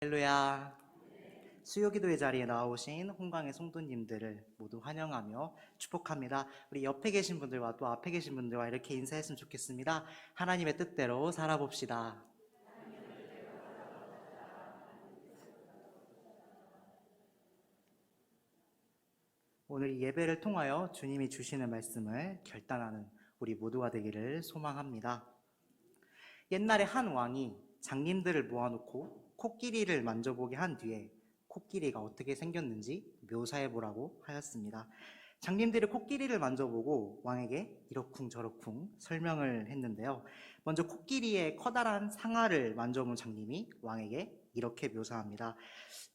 할렐루야. 수요기도의 자리에 나오신 홍강의 성도님들을 모두 환영하며 축복합니다. 우리 옆에 계신 분들과 또 앞에 계신 분들과 이렇게 인사했으면 좋겠습니다. 하나님의 뜻대로 살아봅시다. 오늘 이 예배를 통하여 주님이 주시는 말씀을 결단하는 우리 모두가 되기를 소망합니다. 옛날에 한 왕이 장님들을 모아놓고 코끼리를 만져보게 한 뒤에 코끼리가 어떻게 생겼는지 묘사해보라고 하였습니다. 장님들이 코끼리를 만져보고 왕에게 이러쿵저러쿵 설명을 했는데요. 먼저 코끼리의 커다란 상아를 만져본 장님이 왕에게 이렇게 묘사합니다.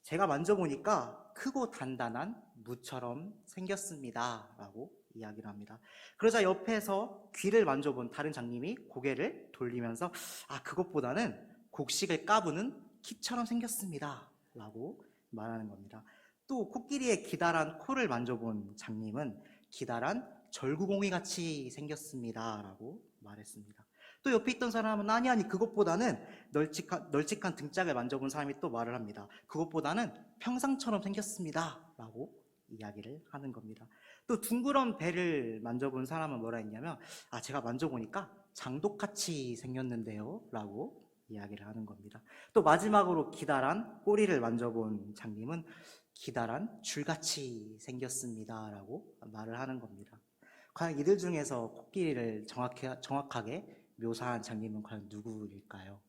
제가 만져보니까 크고 단단한 무처럼 생겼습니다 라고 이야기를 합니다. 그러자 옆에서 귀를 만져본 다른 장님이 고개를 돌리면서 그것보다는 곡식을 까부는 키처럼 생겼습니다 라고 말하는 겁니다. 또 코끼리의 기다란 코를 만져본 장님은 기다란 절구공이 같이 생겼습니다 라고 말했습니다. 또 옆에 있던 사람은 아니 그것보다는 널찍한 등짝을 만져본 사람이 또 말을 합니다. 그것보다는 평상처럼 생겼습니다 라고 이야기를 하는 겁니다. 또 둥그런 배를 만져본 사람은 뭐라 했냐면 제가 만져보니까 장독같이 생겼는데요 라고 이야기를 하는 겁니다. 또 마지막으로 기다란 꼬리를 만져본 장님은 기다란 줄같이 생겼습니다 라고 말을 하는 겁니다. 과연 이들 중에서 코끼리를 정확하게 묘사한 장님은 과연 누구일까요?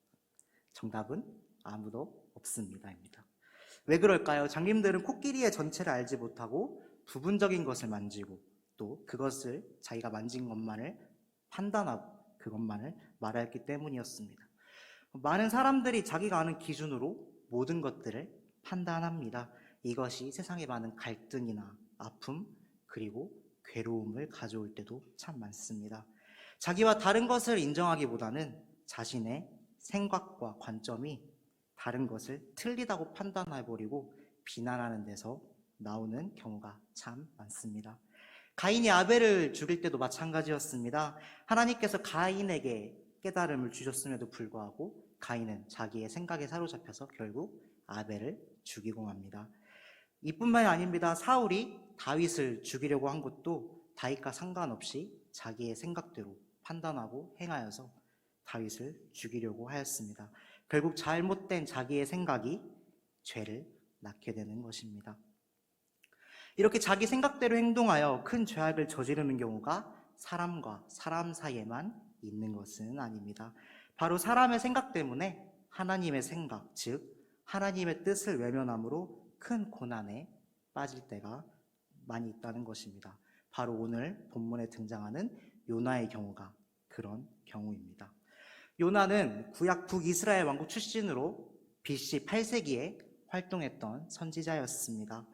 정답은 아무도 없습니다입니다. 왜 그럴까요? 장님들은 코끼리의 전체를 알지 못하고 부분적인 것을 만지고 또 그것을 자기가 만진 것만을 판단하고 그것만을 말했기 때문이었습니다. 많은 사람들이 자기가 아는 기준으로 모든 것들을 판단합니다. 이것이 세상에 많은 갈등이나 아픔 그리고 괴로움을 가져올 때도 참 많습니다. 자기와 다른 것을 인정하기보다는 자신의 생각과 관점이 다른 것을 틀리다고 판단해버리고 비난하는 데서 나오는 경우가 참 많습니다. 가인이 아벨을 죽일 때도 마찬가지였습니다. 하나님께서 가인에게 깨달음을 주셨음에도 불구하고 가인은 자기의 생각에 사로잡혀서 결국 아벨을 죽이고 맙니다. 이뿐만이 아닙니다. 사울이 다윗을 죽이려고 한 것도 다윗과 상관없이 자기의 생각대로 판단하고 행하여서 다윗을 죽이려고 하였습니다. 결국 잘못된 자기의 생각이 죄를 낳게 되는 것입니다. 이렇게 자기 생각대로 행동하여 큰 죄악을 저지르는 경우가 사람과 사람 사이에만 있는 것은 아닙니다. 바로 사람의 생각 때문에 하나님의 생각, 즉 하나님의 뜻을 외면함으로 큰 고난에 빠질 때가 많이 있다는 것입니다. 바로 오늘 본문에 등장하는 요나의 경우가 그런 경우입니다. 요나는 구약 북이스라엘 왕국 출신으로 BC 8세기에 활동했던 선지자였습니다.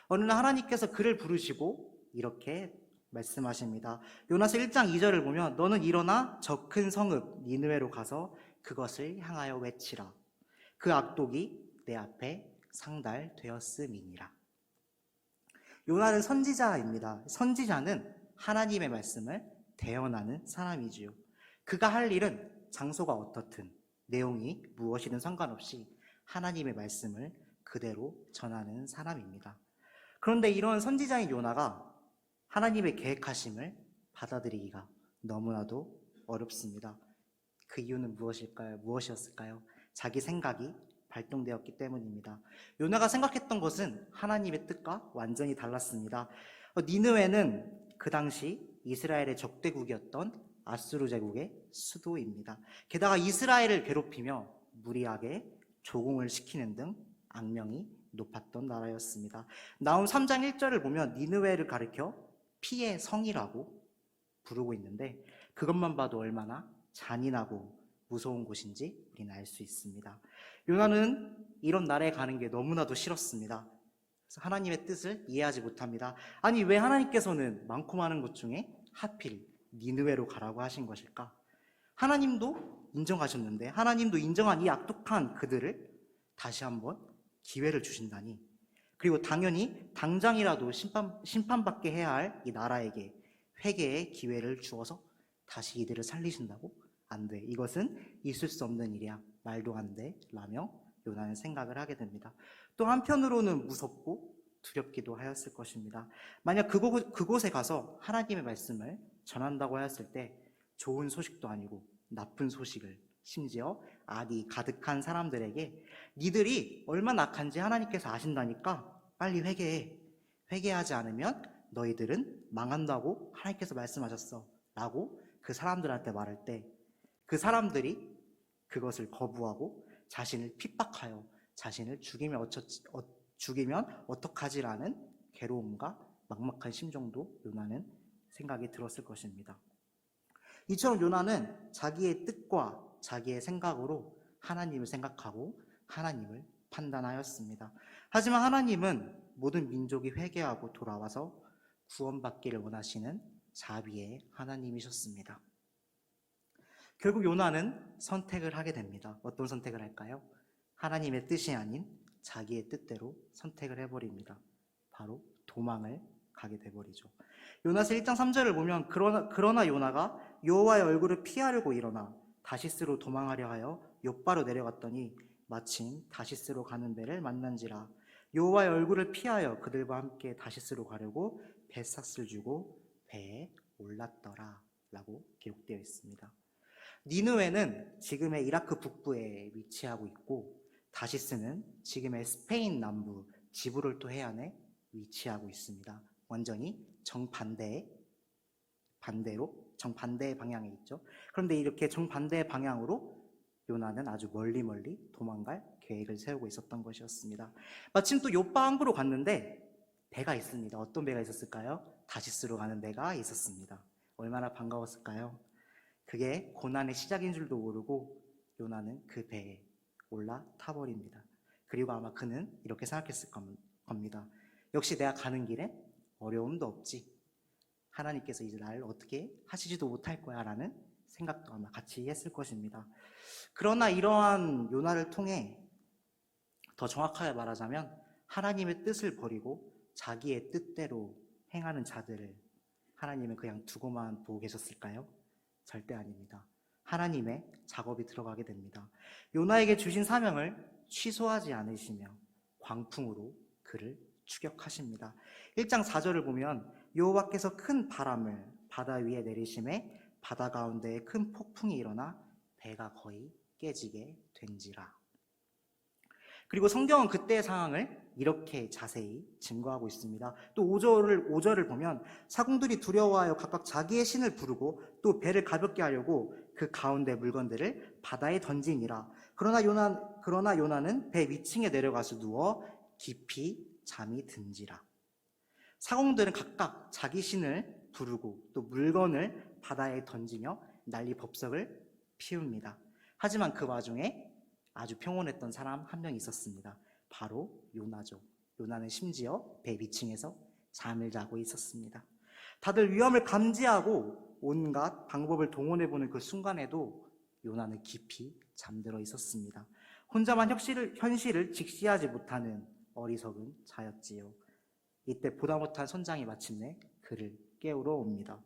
어느 날 하나님께서 그를 부르시고 이렇게 말씀하십니다. 요나서 1장 2절을 보면 너는 일어나 저 큰 성읍 니느웨로 가서 그것을 향하여 외치라. 그 악독이 내 앞에 상달되었음이니라. 요나는 선지자입니다. 선지자는 하나님의 말씀을 대언하는 사람이지요. 그가 할 일은 장소가 어떻든 내용이 무엇이든 상관없이 하나님의 말씀을 그대로 전하는 사람입니다. 그런데 이런 선지자인 요나가 하나님의 계획하심을 받아들이기가 너무나도 어렵습니다. 그 이유는 무엇이었을까요? 자기 생각이 발동되었기 때문입니다. 요나가 생각했던 것은 하나님의 뜻과 완전히 달랐습니다. 니느웨는 그 당시 이스라엘의 적대국이었던 아수르 제국의 수도입니다. 게다가 이스라엘을 괴롭히며 무리하게 조공을 시키는 등 악명이 높았던 나라였습니다. 나훔 3장 1절을 보면 니느웨를 가리켜 피의 성이라고 부르고 있는데 그것만 봐도 얼마나 잔인하고 무서운 곳인지 우리는 알 수 있습니다. 요나는 이런 나라에 가는 게 너무나도 싫었습니다. 그래서 하나님의 뜻을 이해하지 못합니다. 아니 왜 하나님께서는 많고 많은 곳 중에 하필 니느웨로 가라고 하신 것일까? 하나님도 인정하셨는데 하나님도 인정한 이 악독한 그들을 다시 한번 기회를 주신다니, 그리고 당연히 당장이라도 심판받게 해야 할 이 나라에게 회개의 기회를 주어서 다시 이들을 살리신다고? 안 돼. 이것은 있을 수 없는 일이야. 말도 안 돼. 라며 요나는 생각을 하게 됩니다. 또 한편으로는 무섭고 두렵기도 하였을 것입니다. 만약 그곳에 가서 하나님의 말씀을 전한다고 하였을 때 좋은 소식도 아니고 나쁜 소식을, 심지어 악이 가득한 사람들에게 니들이 얼마나 악한지 하나님께서 아신다니까 빨리 회개해. 회개하지 않으면 너희들은 망한다고 하나님께서 말씀하셨어 라고 그 사람들한테 말할 때 그 사람들이 그것을 거부하고 자신을 핍박하여 자신을 죽이면 어떡하지라는 괴로움과 막막한 심정도 요나는 생각이 들었을 것입니다. 이처럼 요나는 자기의 뜻과 자기의 생각으로 하나님을 생각하고 하나님을 판단하였습니다. 하지만 하나님은 모든 민족이 회개하고 돌아와서 구원받기를 원하시는 자비의 하나님이셨습니다. 결국 요나는 선택을 하게 됩니다. 어떤 선택을 할까요? 하나님의 뜻이 아닌 자기의 뜻대로 선택을 해버립니다. 바로 도망을 가게 돼버리죠. 요나서 1장 3절을 보면 그러나 요나가 여호와의 얼굴을 피하려고 일어나 다시스로 도망하려 하여 욥바로 내려갔더니 마침 다시스로 가는 배를 만난지라. 여호와의 얼굴을 피하여 그들과 함께 다시스로 가려고 뱃삭을 주고 배에 올랐더라 라고 기록되어 있습니다. 니느웨는 지금의 이라크 북부에 위치하고 있고 다시스는 지금의 스페인 남부 지브롤터 해안에 위치하고 있습니다. 완전히 정반대의 방향에 있죠. 그런데 이렇게 정반대의 방향으로 요나는 아주 멀리 도망갈 계획을 세우고 있었던 것이었습니다. 마침 또 욥바 항구로 갔는데 배가 있습니다. 어떤 배가 있었을까요? 다시스로 가는 배가 있었습니다. 얼마나 반가웠을까요? 그게 고난의 시작인 줄도 모르고 요나는 그 배에 올라타버립니다. 그리고 아마 그는 이렇게 생각했을 겁니다. 역시 내가 가는 길에 어려움도 없지. 하나님께서 이제 나를 어떻게 하시지도 못할 거야 라는 생각도 아마 같이 했을 것입니다. 그러나 이러한 요나를 통해 더 정확하게 말하자면 하나님의 뜻을 버리고 자기의 뜻대로 행하는 자들을 하나님은 그냥 두고만 보고 계셨을까요? 절대 아닙니다. 하나님의 작업이 들어가게 됩니다. 요나에게 주신 사명을 취소하지 않으시며 광풍으로 그를 추격하십니다. 1장 4절을 보면 여호와께서 큰 바람을 바다 위에 내리심에 바다 가운데에 큰 폭풍이 일어나 배가 거의 깨지게 된지라. 그리고 성경은 그때의 상황을 이렇게 자세히 증거하고 있습니다. 또 5절을 보면 사공들이 두려워하여 각각 자기의 신을 부르고 또 배를 가볍게 하려고 그 가운데 물건들을 바다에 던지니라. 그러나 요나는 배 위층에 내려가서 누워 깊이 잠이 든지라. 사공들은 각각 자기 신을 부르고 또 물건을 바다에 던지며 난리 법석을 피웁니다. 하지만 그 와중에 아주 평온했던 사람 한 명 있었습니다. 바로 요나죠. 요나는 심지어 배 위층에서 잠을 자고 있었습니다. 다들 위험을 감지하고 온갖 방법을 동원해보는 그 순간에도 요나는 깊이 잠들어 있었습니다. 혼자만 현실을 직시하지 못하는 어리석은 자였지요. 이때 보다 못한 선장이 마침내 그를 깨우러 옵니다.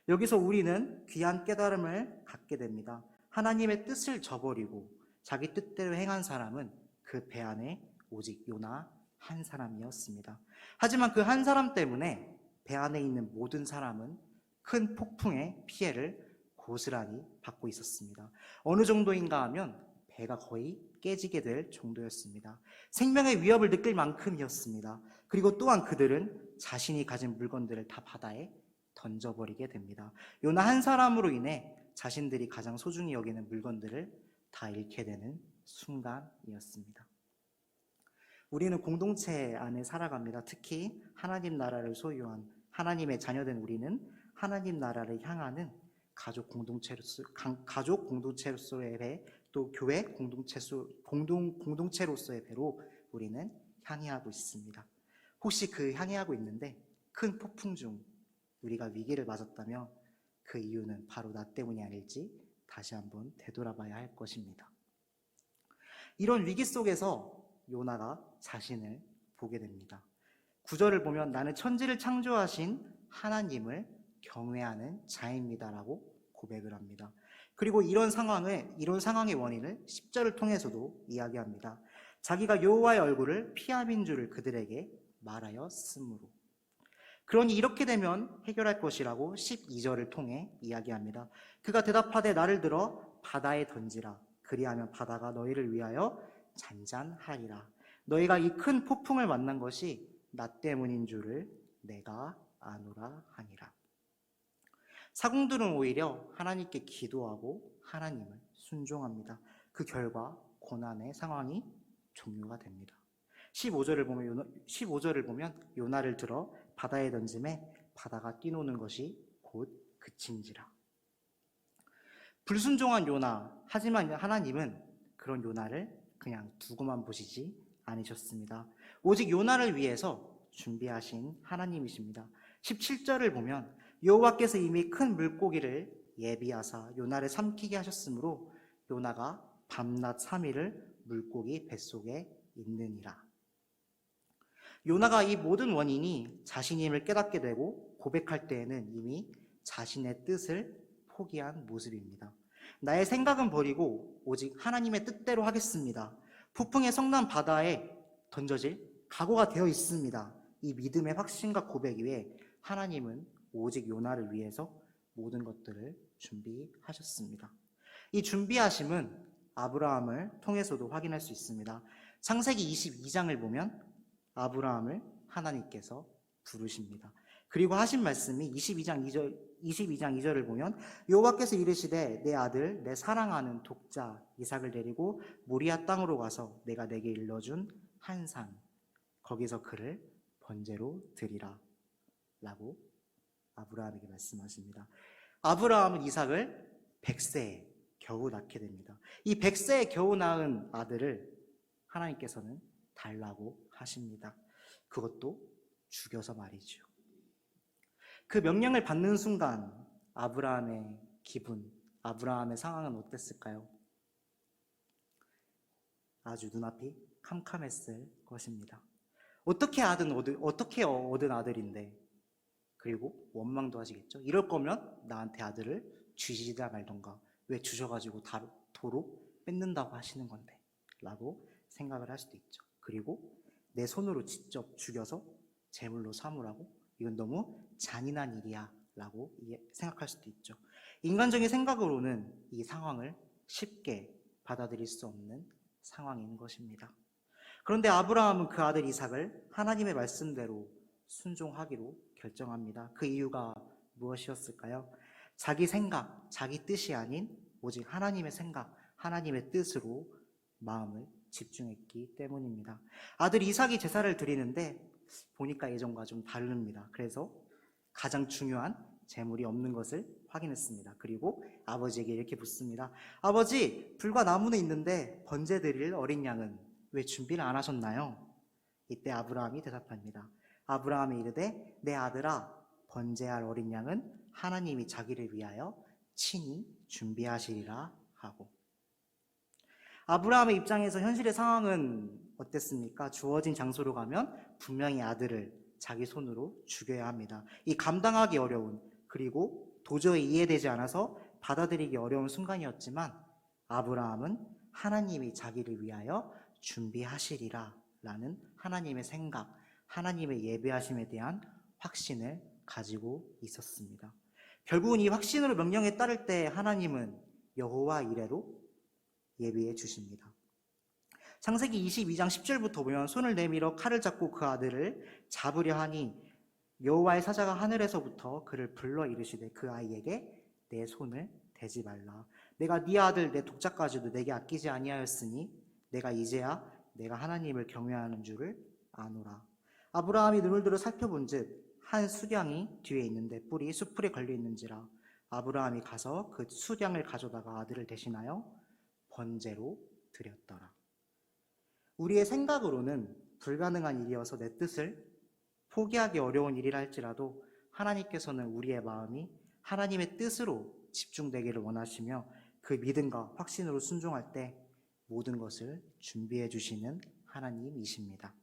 여기서 우리는 귀한 깨달음을 갖게 됩니다. 하나님의 뜻을 저버리고 자기 뜻대로 행한 사람은 그 배 안에 오직 요나 한 사람이었습니다. 하지만 그 한 사람 때문에 배 안에 있는 모든 사람은 큰 폭풍의 피해를 고스란히 받고 있었습니다. 어느 정도인가 하면 배가 거의 깨지게 될 정도였습니다. 생명의 위협을 느낄 만큼이었습니다. 그리고 또한 그들은 자신이 가진 물건들을 다 바다에 던져버리게 됩니다. 요나 한 사람으로 인해 자신들이 가장 소중히 여기는 물건들을 다 잃게 되는 순간이었습니다. 우리는 공동체 안에 살아갑니다. 특히 하나님 나라를 소유한 하나님의 자녀된 우리는 하나님 나라를 향하는 가족 공동체로서의 배, 또 교회 공동체로서의 배로 우리는 향해하고 있습니다. 혹시 그 향해하고 있는데 큰 폭풍 중 우리가 위기를 맞았다면 그 이유는 바로 나 때문이 아닐지 다시 한번 되돌아봐야 할 것입니다. 이런 위기 속에서 요나가 자신을 보게 됩니다. 9절을 보면 나는 천지를 창조하신 하나님을 경외하는 자입니다라고 고백을 합니다. 그리고 이런 상황의 원인을 10절을 통해서도 이야기합니다. 자기가 여호와의 얼굴을 피함인 줄을 그들에게 말하였으므로. 그러니 이렇게 되면 해결할 것이라고 12절을 통해 이야기합니다. 그가 대답하되 나를 들어 바다에 던지라. 그리하면 바다가 너희를 위하여 잔잔하리라. 너희가 이 큰 폭풍을 만난 것이 나 때문인 줄을 내가 아노라 하니라. 사공들은 오히려 하나님께 기도하고 하나님을 순종합니다. 그 결과 고난의 상황이 종료가 됩니다. 15절을 보면 요나를 들어 바다에 던짐에 바다가 뛰노는 것이 곧 그친지라. 불순종한 요나, 하지만 하나님은 그런 요나를 그냥 두고만 보시지 않으셨습니다. 오직 요나를 위해서 준비하신 하나님이십니다. 17절을 보면 여호와께서 이미 큰 물고기를 예비하사 요나를 삼키게 하셨으므로 요나가 밤낮 3일을 물고기 뱃속에 있느니라. 요나가 이 모든 원인이 자신임을 깨닫게 되고 고백할 때에는 이미 자신의 뜻을 포기한 모습입니다. 나의 생각은 버리고 오직 하나님의 뜻대로 하겠습니다. 폭풍의 성난 바다에 던져질 각오가 되어 있습니다. 이 믿음의 확신과 고백 위에 하나님은 오직 요나를 위해서 모든 것들을 준비하셨습니다. 이 준비하심은 아브라함을 통해서도 확인할 수 있습니다. 창세기 22장을 보면 아브라함을 하나님께서 부르십니다. 그리고 하신 말씀이 22장 2절을 보면 여호와께서 이르시되 내 아들 내 사랑하는 독자 이삭을 데리고 모리아 땅으로 가서 내가 내게 일러준 한 산 거기서 그를 번제로 드리라 라고 아브라함에게 말씀하십니다. 아브라함은 이삭을 100세에 겨우 낳게 됩니다. 이 100세에 겨우 낳은 아들을 하나님께서는 달라고 하십니다. 그것도 죽여서 말이죠. 그 명령을 받는 순간 아브라함의 기분, 아브라함의 상황은 어땠을까요? 아주 눈앞이 캄캄했을 것입니다. 어떻게 얻은 아들인데, 그리고 원망도 하시겠죠. 이럴 거면 나한테 아들을 주시다 말던가 왜 주셔가지고 도로 뺏는다고 하시는 건데 라고 생각을 할 수도 있죠. 그리고 내 손으로 직접 죽여서 제물로 삼으라고? 이건 너무 잔인한 일이야 라고 생각할 수도 있죠. 인간적인 생각으로는 이 상황을 쉽게 받아들일 수 없는 상황인 것입니다. 그런데 아브라함은 그 아들 이삭을 하나님의 말씀대로 순종하기로 결정합니다. 그 이유가 무엇이었을까요? 자기 생각, 자기 뜻이 아닌 오직 하나님의 생각, 하나님의 뜻으로 마음을 집중했기 때문입니다. 아들 이삭이 제사를 드리는데 보니까 예전과 좀 다릅니다. 그래서 가장 중요한 제물이 없는 것을 확인했습니다. 그리고 아버지에게 이렇게 묻습니다. 아버지, 불과 나무는 있는데 번제 드릴 어린 양은 왜 준비를 안 하셨나요? 이때 아브라함이 대답합니다. 아브라함이 이르되 내 아들아, 번제할 어린 양은 하나님이 자기를 위하여 친히 준비하시리라 하고. 아브라함의 입장에서 현실의 상황은 어땠습니까? 주어진 장소로 가면 분명히 아들을 자기 손으로 죽여야 합니다. 이 감당하기 어려운, 그리고 도저히 이해되지 않아서 받아들이기 어려운 순간이었지만 아브라함은 하나님이 자기를 위하여 준비하시리라 라는 하나님의 생각, 하나님의 예배하심에 대한 확신을 가지고 있었습니다. 결국은 이 확신으로 명령에 따를 때 하나님은 여호와 이레로 예비해 주십니다. 창세기 22장 10절부터 보면 손을 내밀어 칼을 잡고 그 아들을 잡으려 하니 여호와의 사자가 하늘에서부터 그를 불러 이르시되 그 아이에게 내 손을 대지 말라. 내가 네 아들 내 독자까지도 내게 아끼지 아니하였으니 내가 이제야 내가 하나님을 경외하는 줄을 아노라. 아브라함이 눈을 들어 살펴본즉 한 수량이 뒤에 있는데 뿔이 수풀에 걸려 있는지라. 아브라함이 가서 그 수량을 가져다가 아들을 대신하여 번제로 드렸더라. 우리의 생각으로는 불가능한 일이어서 내 뜻을 포기하기 어려운 일이라 할지라도 하나님께서는 우리의 마음이 하나님의 뜻으로 집중되기를 원하시며 그 믿음과 확신으로 순종할 때 모든 것을 준비해 주시는 하나님이십니다.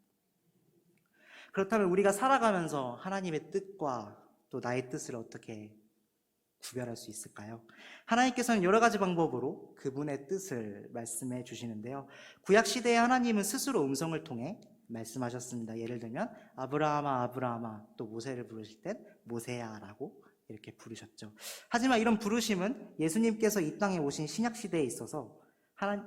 그렇다면 우리가 살아가면서 하나님의 뜻과 또 나의 뜻을 어떻게 구별할 수 있을까요? 하나님께서는 여러 가지 방법으로 그분의 뜻을 말씀해 주시는데요. 구약 시대에 하나님은 스스로 음성을 통해 말씀하셨습니다. 예를 들면 아브라함아 아브라함아, 또 모세를 부르실 땐 모세야라고 이렇게 부르셨죠. 하지만 이런 부르심은 예수님께서 이 땅에 오신 신약 시대에 있어서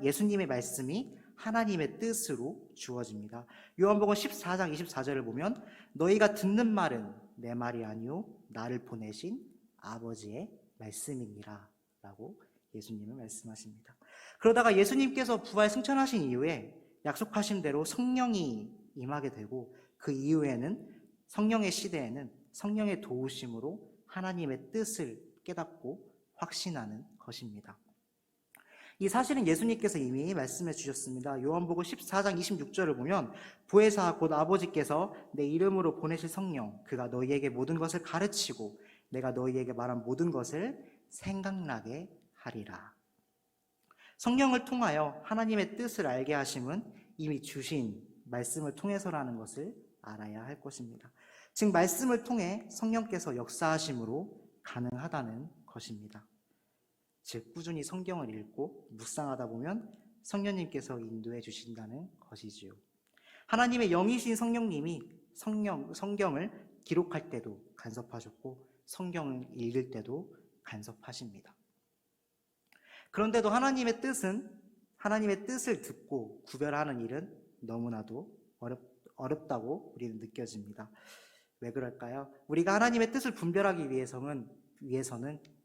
예수님의 말씀이 하나님의 뜻으로 주어집니다. 요한복음 14장 24절을 보면 너희가 듣는 말은 내 말이 아니요 나를 보내신 아버지의 말씀이니라 라고 예수님은 말씀하십니다. 그러다가 예수님께서 부활 승천하신 이후에 약속하신 대로 성령이 임하게 되고, 그 이후에는 성령의 시대에는 성령의 도우심으로 하나님의 뜻을 깨닫고 확신하는 것입니다. 이 사실은 예수님께서 이미 말씀해 주셨습니다. 요한복음 14장 26절을 보면 보혜사 곧 아버지께서 내 이름으로 보내실 성령, 그가 너희에게 모든 것을 가르치고 내가 너희에게 말한 모든 것을 생각나게 하리라. 성령을 통하여 하나님의 뜻을 알게 하심은 이미 주신 말씀을 통해서라는 것을 알아야 할 것입니다. 즉 말씀을 통해 성령께서 역사하심으로 가능하다는 것입니다. 즉 꾸준히 성경을 읽고 묵상하다 보면 성령님께서 인도해 주신다는 것이지요. 하나님의 영이신 성령님이 성경을 기록할 때도 간섭하셨고 성경을 읽을 때도 간섭하십니다. 그런데도 하나님의 뜻을 듣고 구별하는 일은 너무나도 어렵다고 우리는 느껴집니다. 왜 그럴까요? 우리가 하나님의 뜻을 분별하기 위해서는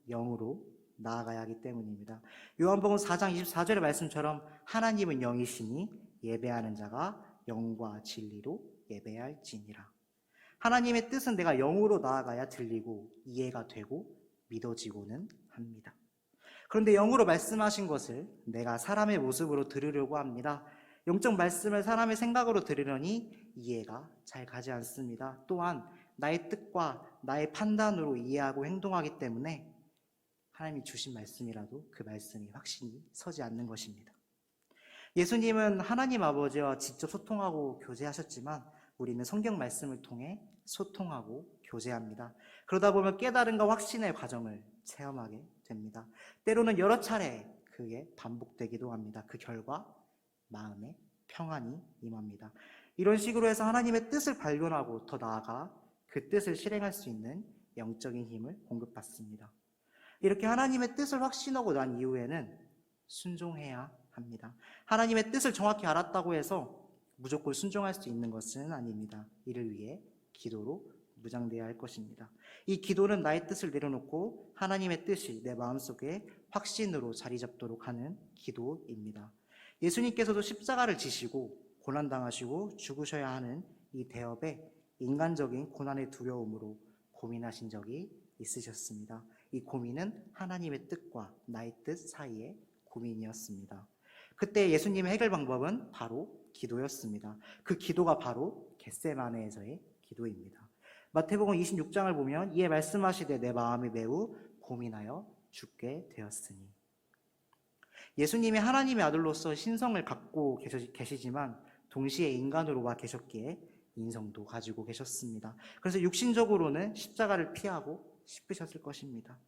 영으로 나아가야 하기 때문입니다. 요한복음 4장 24절의 말씀처럼 하나님은 영이시니 예배하는 자가 영과 진리로 예배할지니라. 하나님의 뜻은 내가 영으로 나아가야 들리고 이해가 되고 믿어지고는 합니다. 그런데 영으로 말씀하신 것을 내가 사람의 모습으로 들으려고 합니다. 영적 말씀을 사람의 생각으로 들으려니 이해가 잘 가지 않습니다. 또한 나의 뜻과 나의 판단으로 이해하고 행동하기 때문에 하나님이 주신 말씀이라도 그 말씀이 확신이 서지 않는 것입니다. 예수님은 하나님 아버지와 직접 소통하고 교제하셨지만 우리는 성경 말씀을 통해 소통하고 교제합니다. 그러다 보면 깨달음과 확신의 과정을 체험하게 됩니다. 때로는 여러 차례 그게 반복되기도 합니다. 그 결과 마음에 평안이 임합니다. 이런 식으로 해서 하나님의 뜻을 발견하고 더 나아가 그 뜻을 실행할 수 있는 영적인 힘을 공급받습니다. 이렇게 하나님의 뜻을 확신하고 난 이후에는 순종해야 합니다. 하나님의 뜻을 정확히 알았다고 해서 무조건 순종할 수 있는 것은 아닙니다. 이를 위해 기도로 무장되어야 할 것입니다. 이 기도는 나의 뜻을 내려놓고 하나님의 뜻이 내 마음속에 확신으로 자리 잡도록 하는 기도입니다. 예수님께서도 십자가를 지시고 고난당하시고 죽으셔야 하는 이 대업에 인간적인 고난의 두려움으로 고민하신 적이 있으셨습니다. 이 고민은 하나님의 뜻과 나의 뜻 사이의 고민이었습니다. 그때 예수님의 해결 방법은 바로 기도였습니다. 그 기도가 바로 겟세마네에서의 기도입니다. 마태복음 26장을 보면 이에 말씀하시되 내 마음이 매우 고민하여 죽게 되었으니. 예수님이 하나님의 아들로서 신성을 갖고 계시지만 동시에 인간으로 와 계셨기에 인성도 가지고 계셨습니다. 그래서 육신적으로는 십자가를 피하고 싶으셨을 것입니다.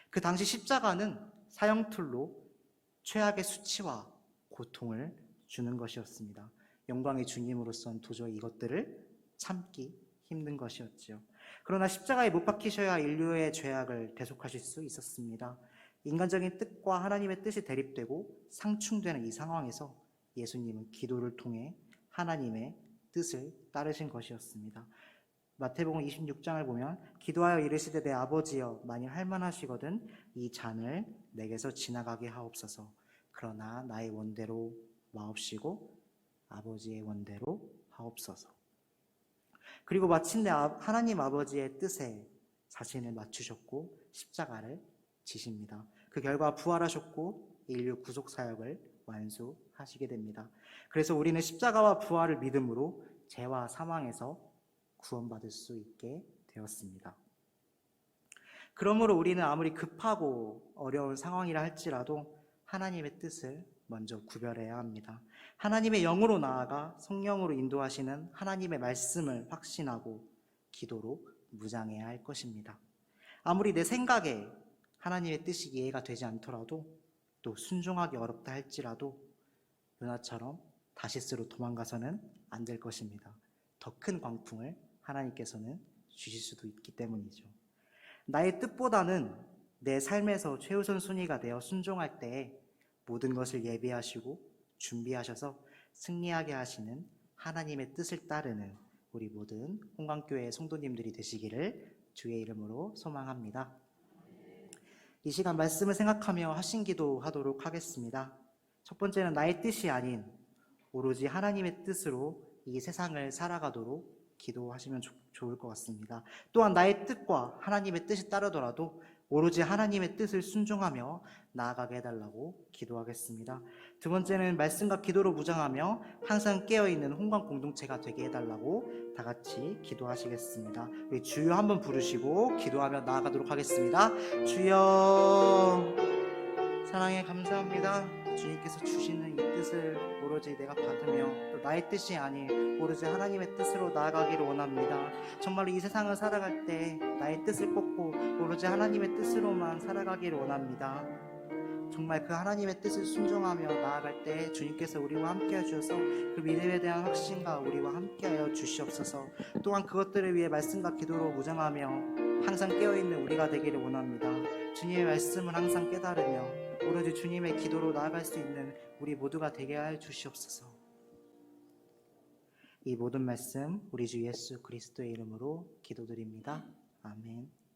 그 당시 십자가는 사형틀로 최악의 수치와 고통을 주는 것이었습니다. 영광의 주님으로서는 도저히 이것들을 참기 힘든 것이었지요. 그러나 십자가에 못 박히셔야 인류의 죄악을 대속하실 수 있었습니다. 인간적인 뜻과 하나님의 뜻이 대립되고 상충되는 이 상황에서 예수님은 기도를 통해 하나님의 뜻을 따르신 것이었습니다. 마태복음 26장을 보면 기도하여 이르시되 내 아버지여 만일 할만하시거든 이 잔을 내게서 지나가게 하옵소서. 그러나 나의 원대로 마옵시고 아버지의 원대로 하옵소서. 그리고 마침내 하나님 아버지의 뜻에 자신을 맞추셨고 십자가를 지십니다. 그 결과 부활하셨고 인류 구속 사역을 완수하시게 됩니다. 그래서 우리는 십자가와 부활을 믿음으로 죄와 사망에서 구원받을 수 있게 되었습니다. 그러므로 우리는 아무리 급하고 어려운 상황이라 할지라도 하나님의 뜻을 먼저 구별해야 합니다. 하나님의 영으로 나아가 성령으로 인도하시는 하나님의 말씀을 확신하고 기도로 무장해야 할 것입니다. 아무리 내 생각에 하나님의 뜻이 이해가 되지 않더라도, 또 순종하기 어렵다 할지라도 요나처럼 다시스로 도망가서는 안 될 것입니다. 더 큰 광풍을 하나님께서는 주실 수도 있기 때문이죠. 나의 뜻보다는 내 삶에서 최우선 순위가 되어 순종할 때에 모든 것을 예비하시고 준비하셔서 승리하게 하시는 하나님의 뜻을 따르는 우리 모든 홍강교회 성도님들이 되시기를 주의 이름으로 소망합니다. 이 시간 말씀을 생각하며 하신기도 하도록 하겠습니다. 첫 번째는 나의 뜻이 아닌 오로지 하나님의 뜻으로 이 세상을 살아가도록 기도하시면 좋을 것 같습니다. 또한 나의 뜻과 하나님의 뜻이 따르더라도 오로지 하나님의 뜻을 순종하며 나아가게 해달라고 기도하겠습니다. 두 번째는 말씀과 기도로 무장하며 항상 깨어있는 홍강 공동체가 되게 해달라고 다 같이 기도하시겠습니다. 우리 주여 한번 부르시고 기도하며 나아가도록 하겠습니다. 주여, 사랑에 감사합니다. 주님께서 주시는 이 뜻을 오로지 내가 받으며 또 나의 뜻이 아닌 오로지 하나님의 뜻으로 나아가기를 원합니다. 정말로 이 세상을 살아갈 때 나의 뜻을 꺾고 오로지 하나님의 뜻으로만 살아가기를 원합니다. 정말 그 하나님의 뜻을 순종하며 나아갈 때 주님께서 우리와 함께 해주셔서 그 믿음에 대한 확신과 우리와 함께하여 주시옵소서. 또한 그것들을 위해 말씀과 기도로 무장하며 항상 깨어있는 우리가 되기를 원합니다. 주님의 말씀을 항상 깨달으며 오로지 주님의 기도로 나아갈 수 있는 우리 모두가 되게 하여 주시옵소서. 이 모든 말씀 우리 주 예수 그리스도의 이름으로 기도드립니다. 아멘.